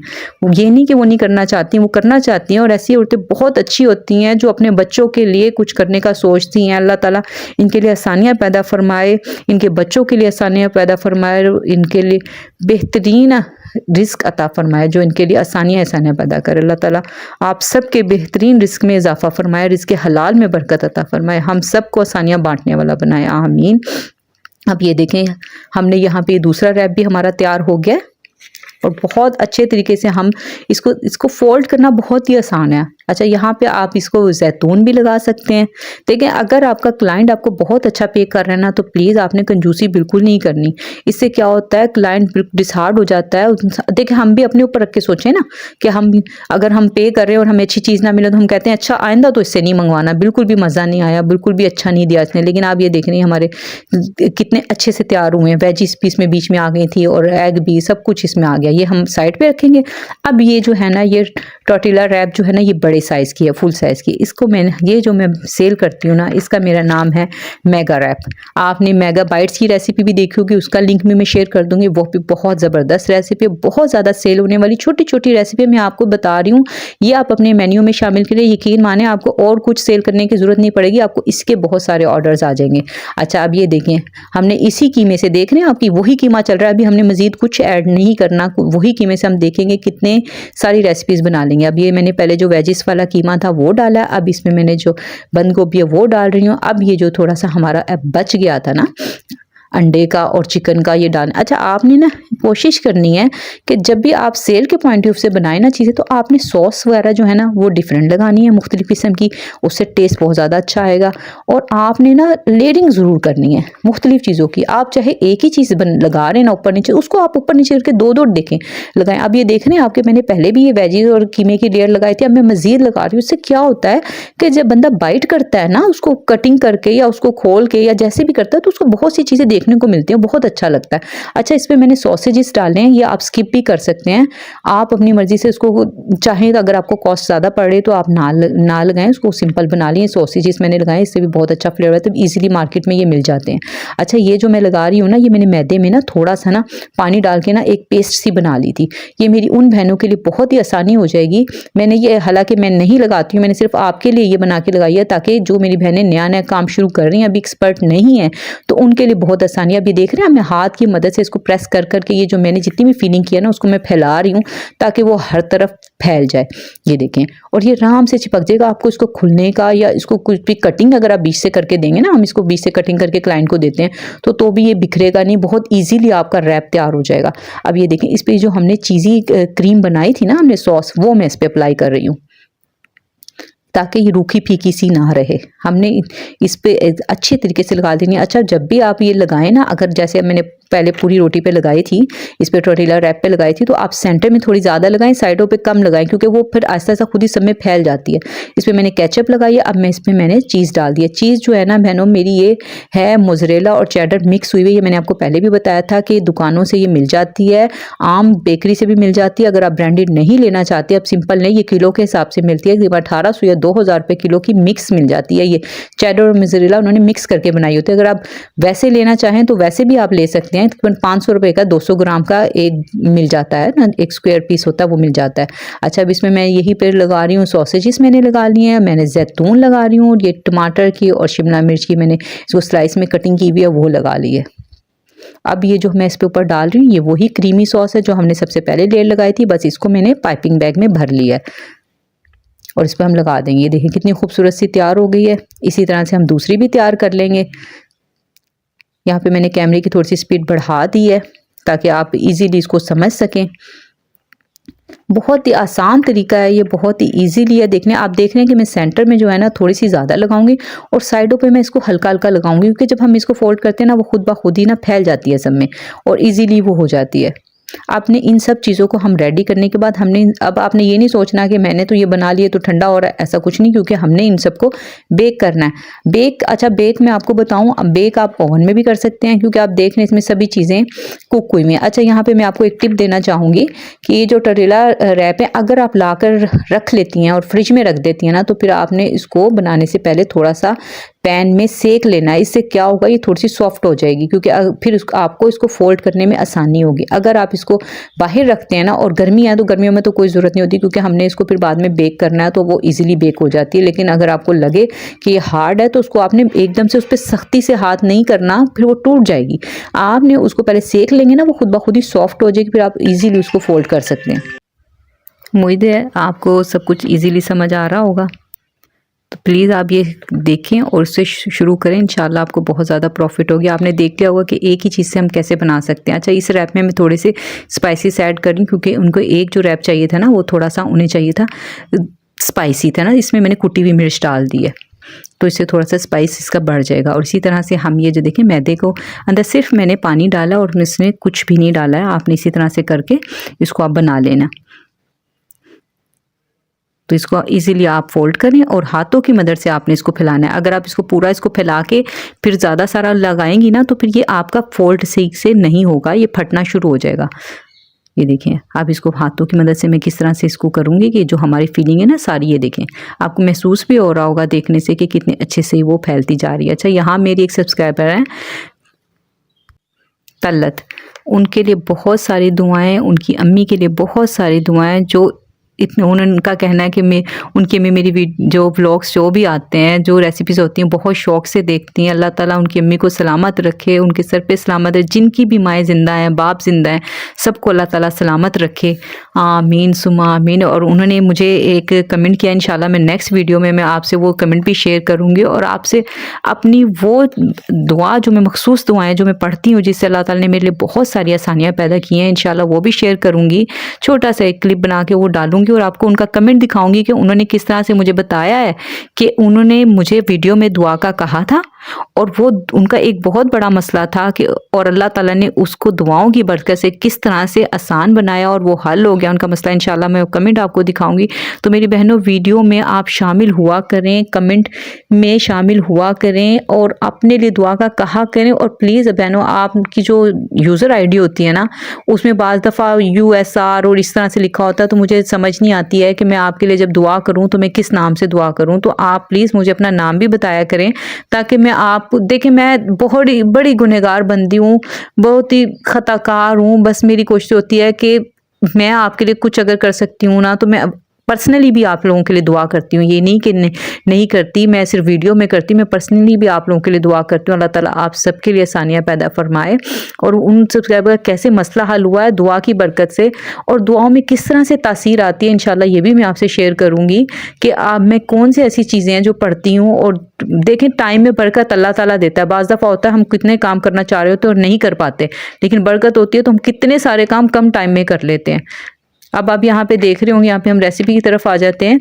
ये नहीं कि वो नहीं करना चाहती, वो करना चाहती हैं। और ऐसी औरतें बहुत अच्छी होती हैं जो अपने बच्चों के लिए कुछ करने का सोचती हैं। अल्लाह ताला इनके लिए आसानियाँ पैदा फरमाए, इनके बच्चों के लिए आसानियाँ पैदा फरमाए, इनके लिए बेहतरीन रिस्क अता फरमाए, जो इनके लिए आसानियाँ पैदा करे। अल्लाह ताला आप सब के बेहतरीन रिस्क में इजाफा फरमाए, रिस्क हलाल में बरकत अता फरमाए, हम सब को आसानियाँ बांटने वाला बनाए, आमीन। अब ये देखें, हमने यहाँ पे दूसरा रैप भी हमारा तैयार हो गया। और बहुत अच्छे तरीके से हम इसको फोल्ड करना बहुत ही आसान है। अच्छा, यहाँ पे आप इसको जैतून भी लगा सकते हैं। देखिए, अगर आपका क्लाइंट आपको बहुत अच्छा पे कर रहा है ना, तो प्लीज़ आपने कंजूसी बिल्कुल नहीं करनी। इससे क्या होता है, क्लाइंट डिसहार्ड हो जाता है। देखिए, हम भी अपने ऊपर रख के सोचें ना कि अगर हम पे कर रहे हैं और हमें अच्छी चीज़ ना मिले तो हम कहते हैं अच्छा आइंदा तो इससे नहीं मंगवाना, बिल्कुल भी मज़ा नहीं आया, बिल्कुल भी अच्छा नहीं दिया इसने। लेकिन आप ये देख रहे हैं हमारे कितने अच्छे से तैयार हुए हैं। वेजिस भी इसमें बीच में आ गई थी और एग भी, सब कुछ इसमें आ गया। ये हम साइड पे रखेंगे। अब ये जो है ना, ये टॉर्टिला रैप जो है ना, ये बड़े साइज़ की है, फुल साइज़ की। इसको ये जो मैं सेल करती हूँ ना, इसका मेरा नाम है मेगा रैप। आपने मेगा बाइट्स की रेसिपी भी देखी होगी, उसका लिंक भी मैं शेयर कर दूंगी। वो भी बहुत ज़बरदस्त रेसिपी है, बहुत ज़्यादा सेल होने वाली छोटी छोटी रेसिपी मैं आपको बता रही हूँ। ये आप अपने मेन्यू में शामिल करें, यकीन माने आपको और कुछ सेल करने की ज़रूरत नहीं पड़ेगी, आपको इसके बहुत सारे ऑर्डर्स आ जाएंगे। अच्छा, अब ये देखें, हमने इसी कीमे से, देख रहे हैं आपकी वही कीमा चल रहा है। अभी हमने मजीद कुछ ऐड नहीं करना, वही कीमे से हम देखेंगे कितने सारी रेसिपीज़ बना लेंगे। अब ये मैंने पहले जो वेजिस वाला कीमा था वो डाला, अब इसमें मैंने जो बंद गोभी है वो डाल रही हूँ। अब ये जो थोड़ा सा हमारा बच गया था ना अंडे का और चिकन का, ये डालना। अच्छा, आपने ना कोशिश करनी है कि जब भी आप सेल के पॉइंट ऑफ व्यू से बनाए ना चीज़ें, तो आपने सॉस वगैरह जो है ना वो डिफरेंट लगानी है, मुख्तलिफ किस्म की, उससे टेस्ट बहुत ज़्यादा अच्छा आएगा। और आपने ना लेयरिंग ज़रूर करनी है मुख्तलिफ चीज़ों की। आप चाहे एक ही चीज़ लगा रहे हैं ना ऊपर नीचे, उसको आप ऊपर नीचे करके दो दो देखें लगाएं। अब ये देख रहे हैं आपके, मैंने पहले भी ये वेजीज और कीमे की लेयर लगाई थी, अब मैं मज़ीद लगा रही हूँ। उससे क्या होता है कि जब बंदा बाइट करता है ना, उसको कटिंग करके या उसको खोल के या जैसे भी करता है, तो उसको बहुत सी चीज़ें देखने को मिलती हैं, बहुत अच्छा लगता है। अच्छा, इसमें मैंने सॉसेजेस डाले हैं, ये आप स्किप भी कर सकते हैं, आप अपनी मर्जी से इसको चाहें। अगर आपको कॉस्ट ज़्यादा पड़ रही तो आप ना लगाएं, उसको सिंपल बना लिए। सॉसेजेस मैंने लगाए, इससे भी बहुत अच्छा फ्लेवर है, तो ईजिली मार्केट में ये मिल जाते हैं। अच्छा, ये जो मैं लगा रही हूँ ना, ये मैंने मैदे में ना थोड़ा सा ना पानी डाल के ना एक पेस्ट सी बना ली थी। ये मेरी उन बहनों के लिए बहुत ही आसानी हो जाएगी। मैंने ये, हालांकि मैं नहीं लगाती हूँ, मैंने सिर्फ आपके लिए ये बना के लगाई है, ताकि जो मेरी बहनें नया नया काम शुरू कर रही हैं, अभी एक्सपर्ट नहीं है, तो उनके लिए बहुत आसानी है। अभी देख रहे हैं, मैं हाथ की मदद से इसको प्रेस कर करके ये जो मैंने जितनी भी फीलिंग किया ना, उसको मैं फैला रही हूँ ताकि वो हर तरफ फैल जाए। ये देखें, और ये आराम से चिपक जाएगा। आपको इसको खुलने का या इसको कुछ भी कटिंग अगर आप बीच से करके देंगे ना, हम इसको बीच से कटिंग करके क्लाइंट को देते हैं, तो भी ये बिखरेगा नहीं, बहुत ईजीली आपका रैप तैयार हो जाएगा। अब ये देखें, इस पर जो हमने चीज़ी क्रीम बनाई थी ना हमने सॉस, वो मैं इस पर अप्लाई कर रही हूँ ताकि ये रूखी फीकी सी ना रहे। हमने इस पे अच्छे तरीके से लगा देनी है। अच्छा, जब भी आप ये लगाएं ना, अगर जैसे मैंने पहले पूरी रोटी पे लगाई थी, इस पे टॉर्टिला रैप पे लगाई थी, तो आप सेंटर में थोड़ी ज़्यादा लगाएं, साइडों पे कम लगाएं, क्योंकि वो फिर आहिस्ता आहिस्ता खुद ही सब में फैल जाती है। इस पर मैंने केचप लगाई है। अब मैं इसमें मैंने चीज़ डाल दी है। चीज़ जो है ना बहनों मेरी, ये है मोज़रेला और चेडर मिक्स हुई हुई। ये मैंने आपको पहले भी बताया था कि दुकानों से ये मिल जाती है, आम बेकरी से भी मिल जाती है। अगर आप ब्रांडेड नहीं लेना चाहते, अब सिंपल नहीं, ये किलो के हिसाब से मिलती है, 1800 या 2000 रुपये किलो की मिक्स मिल जाती है। ये चेडर और मोज़रेला उन्होंने मिक्स करके बनाई होती है। अगर आप वैसे लेना चाहें तो वैसे भी आप ले सकते हैं। तकरीबन 500 रुपये का 200 ग्राम का एक मिल जाता है ना, एक स्क्वायर पीस होता है, वो मिल जाता है। अच्छा, अब इसमें मैं यही पे लगा रही हूँ, सॉसेजेस मैंने लगा लिए हैं, मैंने जैतून लगा रही हूँ, ये टमाटर की और शिमला मिर्च की मैंने इसको स्लाइस में कटिंग की हुई है, वो लगा ली है। अब ये जो मैं इस पे ऊपर डाल रही हूँ, ये वही क्रीमी सॉस है जो हमने सबसे पहले लेयर लगाई थी, बस इसको मैंने पाइपिंग बैग में भर लिया है और इस पर हम लगा देंगे। ये देखिए कितनी खूबसूरत सी तैयार हो गई है। इसी तरह से हम दूसरी भी तैयार कर लेंगे। यहाँ पे मैंने कैमरे की थोड़ी सी स्पीड बढ़ा दी है ताकि आप इजीली इसको समझ सकें। बहुत ही आसान तरीका है ये, बहुत ही इजीली है। देखने आप देख रहे हैं कि मैं सेंटर में जो है ना थोड़ी सी ज़्यादा लगाऊंगी और साइडों पे मैं इसको हल्का हल्का लगाऊंगी, क्योंकि जब हम इसको फोल्ड करते हैं ना, वो खुद ब खुद ही ना फैल जाती है सब में और इजीली वो हो जाती है। आपने इन सब चीज़ों को हम रेडी करने के बाद अब आपने ये नहीं सोचना कि मैंने तो ये बना लिए तो ठंडा हो रहा है, ऐसा कुछ नहीं, क्योंकि हमने इन सबको बेक करना है। अच्छा, बेक मैं आपको बताऊं, अब बेक आप ओवन में भी कर सकते हैं, क्योंकि आप देख रहे हैं इसमें सभी चीज़ें कुक हुई में। अच्छा, यहाँ पे मैं आपको एक टिप देना चाहूँगी कि ये जो टॉर्टिला रैप है, अगर आप लाकर रख लेती हैं और फ्रिज में रख देती हैं ना, तो फिर आपने इसको बनाने से पहले थोड़ा सा पैन में सेक लेना है। इससे क्या होगा, ये थोड़ी सी सॉफ्ट हो जाएगी, क्योंकि फिर आपको इसको फोल्ड करने में आसानी होगी। अगर आप इसको बाहर रखते हैं ना, और गर्मी है तो गर्मियों में तो कोई ज़रूरत नहीं होती, क्योंकि हमने इसको फिर बाद में बेक करना है, तो वो इजीली बेक हो जाती है। लेकिन अगर आपको लगे कि ये हार्ड है, तो उसको आपने एकदम से उस पर सख्ती से हाथ नहीं करना, फिर वो टूट जाएगी। आपने उसको पहले सेक लेंगे ना, वो खुद ब खुद ही सॉफ्ट हो जाएगी, फिर आप ईजीली उसको फोल्ड कर सकते हैं। उम्मीद है आपको सब कुछ ईजीली समझ आ रहा होगा। तो प्लीज़ आप ये देखें और उससे शुरू करें, इंशाल्लाह आपको बहुत ज़्यादा प्रॉफिट होगी। आपने देख लिया होगा कि एक ही चीज़ से हम कैसे बना सकते हैं। अच्छा, इस रैप में मैं थोड़े से स्पाइसेस ऐड कर रही हूँ क्योंकि उनको एक जो रैप चाहिए था ना वो थोड़ा सा उन्हें चाहिए था स्पाइसी था ना, इसमें मैंने कुटी हुई मिर्च डाल दी है तो इससे थोड़ा सा स्पाइस इसका बढ़ जाएगा। और इसी तरह से हम ये जो देखें मैदे को अंदर सिर्फ मैंने पानी डाला और इसमें कुछ भी नहीं डाला है। आपने इसी तरह से करके इसको आप बना लेना। तो इसको इजीली आप फोल्ड करें और हाथों की मदद से आपने इसको फैलाना है। अगर आप इसको पूरा इसको फैला के फिर ज़्यादा सारा लगाएंगी ना तो फिर ये आपका फोल्ड सही से नहीं होगा, ये फटना शुरू हो जाएगा। ये देखें आप इसको हाथों की मदद से मैं किस तरह से इसको करूँगी कि जो हमारी फीलिंग है ना सारी, ये देखें आपको महसूस भी हो रहा होगा देखने से कि कितने अच्छे से वो फैलती जा रही है। अच्छा, यहाँ मेरी एक सब्सक्राइबर है तल्लत, उनके लिए बहुत सारी दुआएं, उनकी अम्मी के लिए बहुत सारी दुआएं। जो इतने उनका कहना है कि मैं उनके में मेरी जो व्लॉग्स जो भी आते हैं, जो रेसिपीज़ होती हैं बहुत शौक़ से देखती हैं। अल्लाह ताला उनकी अम्मी को सलामत रखे, उनके सर पे सलामत रहे। जिनकी भी माएँ ज़िंदा हैं, बाप ज़िंदा हैं, सबको अल्लाह ताला सलामत रखे, आमीन सुमा आमीन। और उन्होंने मुझे एक कमेंट किया, इंशाल्लाह मैं नेक्स्ट वीडियो में मैं आपसे वो कमेंट भी शेयर करूँगी और आपसे अपनी वो दुआ जो मैं मखसूस दुआएँ जो मैं पढ़ती हूँ जिससे अल्लाह ताला ने मेरे लिए बहुत सारी आसानियाँ पैदा की हैं, इंशाल्लाह वो भी शेयर करूँगी। छोटा सा एक क्लिप बना के वो डालूँगी और आपको उनका कमेंट दिखाऊंगी कि उन्होंने किस तरह से मुझे बताया है कि उन्होंने मुझे वीडियो में दुआ का कहा था और वो उनका एक बहुत बड़ा मसला था कि और अल्लाह ताला ने उसको दुआओं की बरकत से किस तरह से आसान बनाया और वो हल हो गया उनका मसला। इंशाल्लाह मैं कमेंट आपको दिखाऊंगी। तो मेरी बहनों, वीडियो में आप शामिल हुआ करें, कमेंट में शामिल हुआ करें और अपने लिए दुआ का कहा करें। और प्लीज़ बहनों, आपकी जो यूज़र ID होती है ना उसमें बाज़ दफ़ा USR और इस तरह से लिखा होता है तो मुझे समझ नहीं आती है कि मैं आपके लिए जब दुआ करूँ तो मैं किस नाम से दुआ करूँ। तो आप प्लीज़ मुझे अपना नाम भी बताया करें ताकि मैं आप देखें, मैं बहुत ही बड़ी गुनहगार बंदी हूँ, बहुत ही खताकार हूँ। बस मेरी कोशिश होती है कि मैं आपके लिए कुछ अगर कर सकती हूँ ना तो मैं पर्सनली भी आप लोगों के लिए दुआ करती हूँ। ये नहीं कि नहीं करती, मैं सिर्फ वीडियो में करती, मैं पर्सनली भी आप लोगों के लिए दुआ करती हूँ। अल्लाह ताला आप सबके लिए आसानियाँ पैदा फरमाए। और उन सब्सक्राइबर का कैसे मसला हल हुआ है दुआ की बरकत से और दुआओं में किस तरह से तासीर आती है, इंशाल्लाह ये भी मैं आपसे शेयर करूँगी कि आप मैं कौन सी ऐसी चीज़ें हैं जो पढ़ती हूँ। और देखें, टाइम में बरकत अल्लाह ताला देता है। बाज़ दफ़ा होता है हम कितने काम करना चाह रहे होते हैं और नहीं कर पाते, लेकिन बरकत होती है तो हम कितने सारे काम कम टाइम में कर लेते हैं। अब आप यहाँ पे देख रहे होंगे, यहाँ पे हम रेसिपी की तरफ आ जाते हैं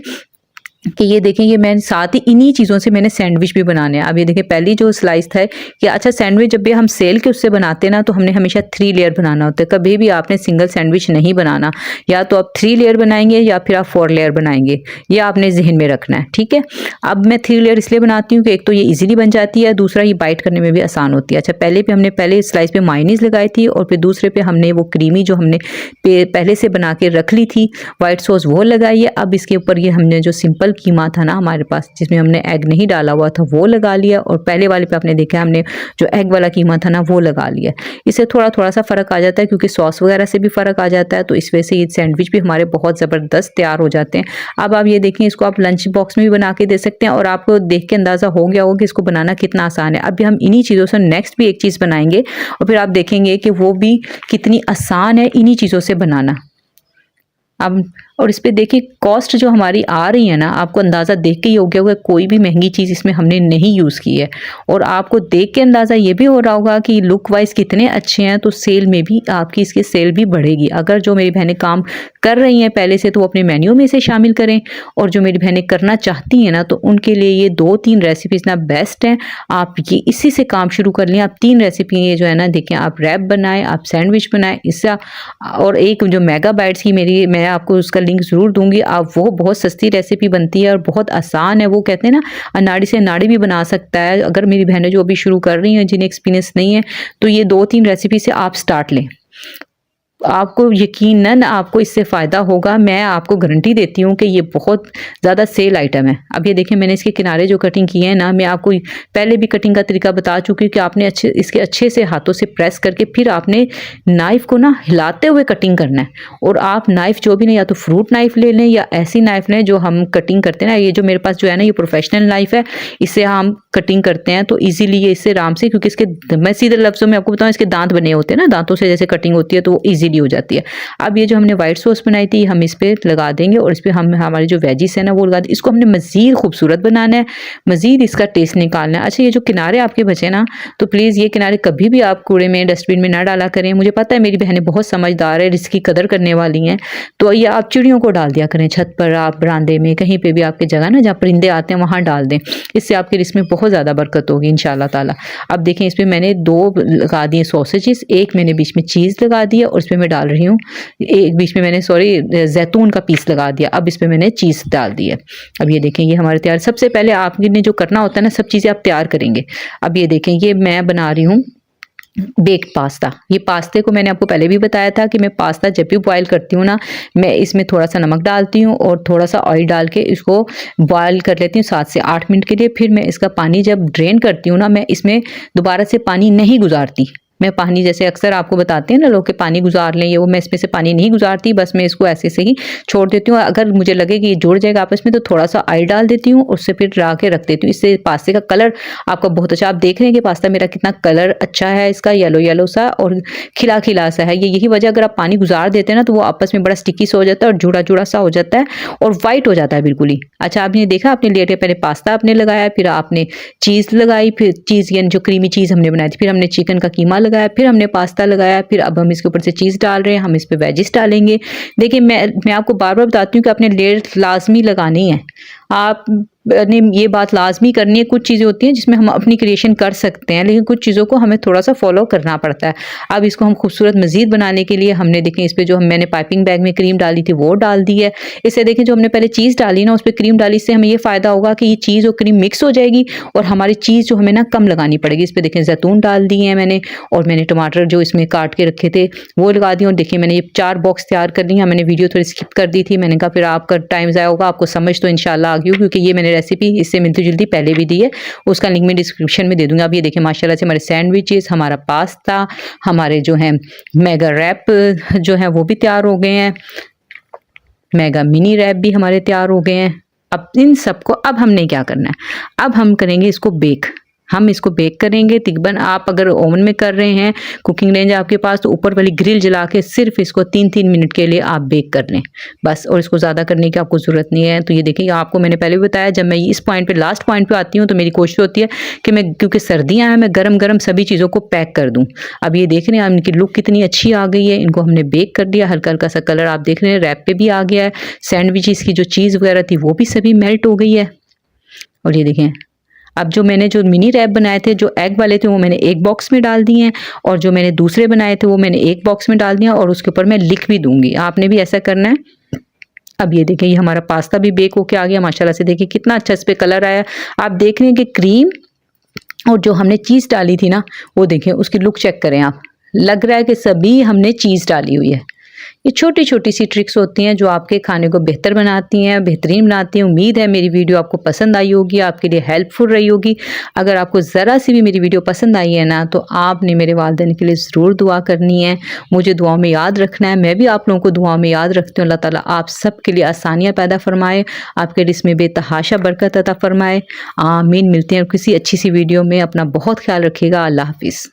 कि ये देखें, ये मैंने साथ ही इन्हीं चीज़ों से मैंने सैंडविच भी बनाने हैं। अब ये देखें, पहली जो स्लाइस था कि अच्छा सैंडविच जब भी हम सेल के उससे बनाते हैं ना तो हमने हमेशा 3 लेयर बनाना होता है। कभी भी आपने सिंगल सैंडविच नहीं बनाना, या तो आप 3 लेयर बनाएंगे या फिर आप 4 लेयर बनाएंगे, ये आपने जहन में रखना है, ठीक है। अब मैं 3 लेयर इसलिए बनाती हूँ कि एक तो ये ईजिली बन जाती है, दूसरा ये बाइट करने में भी आसान होती है। अच्छा, हमने पहले स्लाइस पे मायोनीज लगाई थी और फिर दूसरे पे हमने वो क्रीमी जो हमने पहले से बना के रख ली थी वाइट सॉस वो लगाई है। अब इसके ऊपर ये हमने जो सिंपल कीमा था ना हमारे पास जिसमें हमने एग नहीं डाला हुआ था वो लगा लिया, और पहले वाले पे आपने देखा हमने जो एग वाला कीमा था ना वो लगा लिया। इससे थोड़ा सा फ़र्क आ जाता है क्योंकि सॉस वगैरह से भी फ़र्क आ जाता है, तो इस वजह से ये सैंडविच भी हमारे बहुत ज़बरदस्त तैयार हो जाते हैं। अब आप ये देखें, इसको आप लंच बॉक्स में भी बना के दे सकते हैं और आपको देख के अंदाज़ा हो गया होगा कि इसको बनाना कितना आसान है। अभी हम इन्हीं चीज़ों से नेक्स्ट भी एक चीज़ बनाएंगे और फिर आप देखेंगे कि वो भी कितनी आसान है इन्हीं चीज़ों से बनाना। अब और इस पे देखिए कॉस्ट जो हमारी आ रही है ना, आपको अंदाज़ा देख के ही हो गया होगा कोई भी महंगी चीज़ इसमें हमने नहीं यूज़ की है। और आपको देख के अंदाज़ा ये भी हो रहा होगा कि लुक वाइज कितने अच्छे हैं, तो सेल में भी आपकी इसकी सेल भी बढ़ेगी। अगर जो मेरी बहनें काम कर रही हैं पहले से तो वो अपने मेन्यू में इसे शामिल करें, और जो मेरी बहनें करना चाहती हैं ना तो उनके लिए ये 2-3 रेसिपीज़ ना बेस्ट हैं। आप ये इसी से काम शुरू कर लें। आप 3 रेसिपी ये जो है ना देखें, आप रैप बनाएं, आप सैंडविच बनाएं, इससे और एक जो मेगा बाइट्स की मैं आपको उसका लिंक ज़रूर दूंगी। आप वो बहुत सस्ती रेसिपी बनती है और बहुत आसान है। वो कहते हैं ना अनाड़ी से अनाड़ी भी बना सकता है। अगर मेरी बहनें जो अभी शुरू कर रही हैं जिन्हें एक्सपीरियंस नहीं है तो ये 2-3 रेसिपी से आप स्टार्ट लें, आपको यकीनन आपको इससे फ़ायदा होगा। मैं आपको गारंटी देती हूँ कि ये बहुत ज़्यादा सेल आइटम है। अब ये देखें मैंने इसके किनारे जो कटिंग किए हैं ना, मैं आपको पहले भी कटिंग का तरीका बता चुकी हूँ कि आपने इसके अच्छे से हाथों से प्रेस करके फिर आपने नाइफ़ को ना हिलाते हुए कटिंग करना है। और आप नाइफ़ जो भी नहीं, या तो फ्रूट नाइफ़ ले लें या ऐसी नाइफ़ लें जो हम कटिंग करते हैं ना। ये जो मेरे पास जो है ना ये प्रोफेशनल नाइफ़ है, इससे हम कटिंग करते हैं तो ईजिली ये इससे आराम से, क्योंकि इसके मैं सीधे लफ्ज़ों में आपको बताऊँ इसके दांत बने होते हैं ना, दांतों से जैसे कटिंग होती है तो वो ईजिली इजीली हो जाती है। अब ये जो हमने वाइट सॉस बनाई थी हम इस पर लगा देंगे और इस पर हम हमारे जो वेजिस है ना वो लगा दें। इसको हमने मज़ीद खूबसूरत बनाना है, मज़ीद इसका टेस्ट निकालना है। अच्छा, ये जो किनारे आपके बचे ना, तो प्लीज़ ये किनारे कभी भी आप कूड़े में डस्टबिन में ना डाला करें। मुझे पता है मेरी बहनें बहुत समझदार है, इसकी कदर करने वाली हैं, तो ये आप चिड़ियों को डाल दिया करें, छत पर, आप बरामदे में, कहीं पे भी आपकी जगह ना जहाँ परिंदे आते हैं वहाँ डाल दें। इससे आपके रिस्क में बहुत ज़्यादा बरकत होगी इंशाल्लाह ताला। अब देखें इस पर मैंने 2 लगा दिए सॉसेजेस, एक मैंने बीच में चीज़ लगा दिया और इस पर मैं डाल रही हूँ, एक बीच में मैंने जैतून का पीस लगा दिया। अब इस पर मैंने चीज़ डाल दी है। अब ये देखें ये हमारे तैयार। सबसे पहले आपने जो करना होता है ना, सब चीज़ें आप तैयार करेंगे। अब ये देखें ये मैं बना रही हूँ बेक्ड पास्ता। ये पास्ते को मैंने आपको पहले भी बताया था कि मैं पास्ता जब भी बॉयल करती हूँ ना, मैं इसमें थोड़ा सा नमक डालती हूँ और थोड़ा सा ऑयल डाल के इसको बॉयल कर लेती हूँ 7 से 8 मिनट के लिए। फिर मैं इसका पानी जब ड्रेन करती हूँ ना, मैं इसमें दोबारा से पानी नहीं गुजारती। मैं पानी जैसे अक्सर आपको बताते हैं ना लोग कि पानी गुजार लें, ये वो, मैं इसमें से पानी नहीं गुजारती, बस मैं इसको ऐसे से ही छोड़ देती हूँ। अगर मुझे लगे कि ये जुड़ जाएगा आपस में तो थोड़ा सा ऑयल डाल देती हूँ, उससे फिर ला के रख देती हूँ। इससे पास्ते का कलर आपका बहुत अच्छा, आप देख रहे हैं कि पास्ता मेरा कितना कलर अच्छा है, इसका येलो येलो सा और खिला खिला सा है। ये यही वजह, अगर आप पानी गुजार देते हैं ना तो वो आपस में बड़ा स्टिकी सा हो जाता है और जुड़ा जुड़ा सा हो जाता है और वाइट हो जाता है बिल्कुल ही। अच्छा, आपने देखा, आपने लेटे पहले पास्ता आपने लगाया, फिर आपने चीज़ लगाई, फिर चीज़ यानी जो क्रीमी चीज़ हमने बनाई थी, फिर हमने चिकन का कीमा लगाया, फिर हमने पास्ता लगाया, फिर अब हम इसके ऊपर से चीज़ डाल रहे हैं, हम इस पे वेजिस डालेंगे। देखिए मैं आपको बार बार बताती हूँ कि आपने लेयर लाजमी लगानी है, आपने ये बात लाजमी करनी है। कुछ चीज़ें होती हैं जिसमें हम अपनी क्रिएशन कर सकते हैं, लेकिन कुछ चीज़ों को हमें थोड़ा सा फॉलो करना पड़ता है। अब इसको हम खूबसूरत मज़ीद बनाने के लिए हमने देखें इस पर जो मैंने पाइपिंग बैग में क्रीम डाली थी वो डाल दी है। इससे देखें जो हमने पहले चीज़ डाली ना उस पर क्रीम डाली, इससे हमें ये फ़ायदा होगा कि ये चीज़ और क्रीम मिक्स हो जाएगी और हमारी चीज़ जो हमें ना कम लगानी पड़ेगी। इस पर देखें जैतून डाल दिए हैं मैंने, और मैंने टमाटर जो इसमें काट के रखे थे वो लगा दिए। और देखिए मैंने ये 4 बॉक्स तैयार कर ली हैं। मैंने वीडियो थोड़ी स्किप कर दी थी, मैंने कहा फिर आपका टाइम ज़ाया होगा, आपको समझ तो इंशाल्लाह आ गई, क्योंकि ये मैंने रेसिपी इससे मिलती जुलती पहले भी दी है, उसका लिंक मैं डिस्क्रिप्शन में दे दूंगा। अब ये देखिए माशाल्लाह से हमारे सैंडविचेस, हमारा पास्ता, हमारे जो है मेगा रैप जो है वो भी तैयार हो गए हैं, मेगा मिनी रैप भी हमारे तैयार हो गए हैं। अब इन सबको अब हमने क्या करना है, अब हम करेंगे इसको बेक। हम इसको बेक करेंगे तकरीबन, आप अगर ओवन में कर रहे हैं, कुकिंग रेंज आपके पास, तो ऊपर वाली ग्रिल जला के सिर्फ इसको 3-3 मिनट के लिए आप बेक कर लें बस, और इसको ज़्यादा करने की आपको ज़रूरत नहीं है। तो ये देखिए आपको मैंने पहले भी बताया, जब मैं इस पॉइंट पे लास्ट पॉइंट पे आती हूँ तो मेरी कोशिश होती है कि मैं, क्योंकि सर्दियाँ हैं, मैं गरम गरम सभी चीज़ों को पैक कर दूँ। अब ये देख रहे हैं इनकी लुक कितनी अच्छी आ गई है, इनको हमने बेक कर दिया, हल्का हल्का सा कलर आप देख रहे हैं रैप पे भी आ गया है, सैंडविचेस की जो चीज़ वगैरह थी वो भी सभी मेल्ट हो गई है। और ये देखें अब जो मैंने जो मिनी रैप बनाए थे जो एग वाले थे वो मैंने एक बॉक्स में डाल दिए हैं, और जो मैंने दूसरे बनाए थे वो मैंने एक बॉक्स में डाल दिया, और उसके ऊपर मैं लिख भी दूंगी, आपने भी ऐसा करना है। अब ये देखिए ये हमारा पास्ता भी बेक होके आ गया माशाल्लाह से, देखिए कितना अच्छा इस पे कलर आया। आप देख रहे हैं कि क्रीम और जो हमने चीज़ डाली थी ना वो देखें, उसकी लुक चेक करें आप, लग रहा है कि सभी हमने चीज़ डाली हुई है। ये छोटी छोटी सी ट्रिक्स होती हैं जो आपके खाने को बेहतर बनाती हैं, बेहतरीन बनाती हैं। उम्मीद है मेरी वीडियो आपको पसंद आई होगी, आपके लिए हेल्पफुल रही होगी। अगर आपको ज़रा सी भी मेरी वीडियो पसंद आई है ना, तो आपने मेरे वालिदैन के लिए ज़रूर दुआ करनी है, मुझे दुआ में याद रखना है, मैं भी आप लोगों को दुआ में याद रखती हूँ। अल्लाह ताला आप सब के लिए आसानियाँ पैदा फरमाए, आपके रिस्क में बेतहाशा बरकत अता फरमाए। आमीन। मिलते हैं किसी अच्छी सी वीडियो में, अपना बहुत ख्याल रखिएगा। अल्लाह हाफिज़।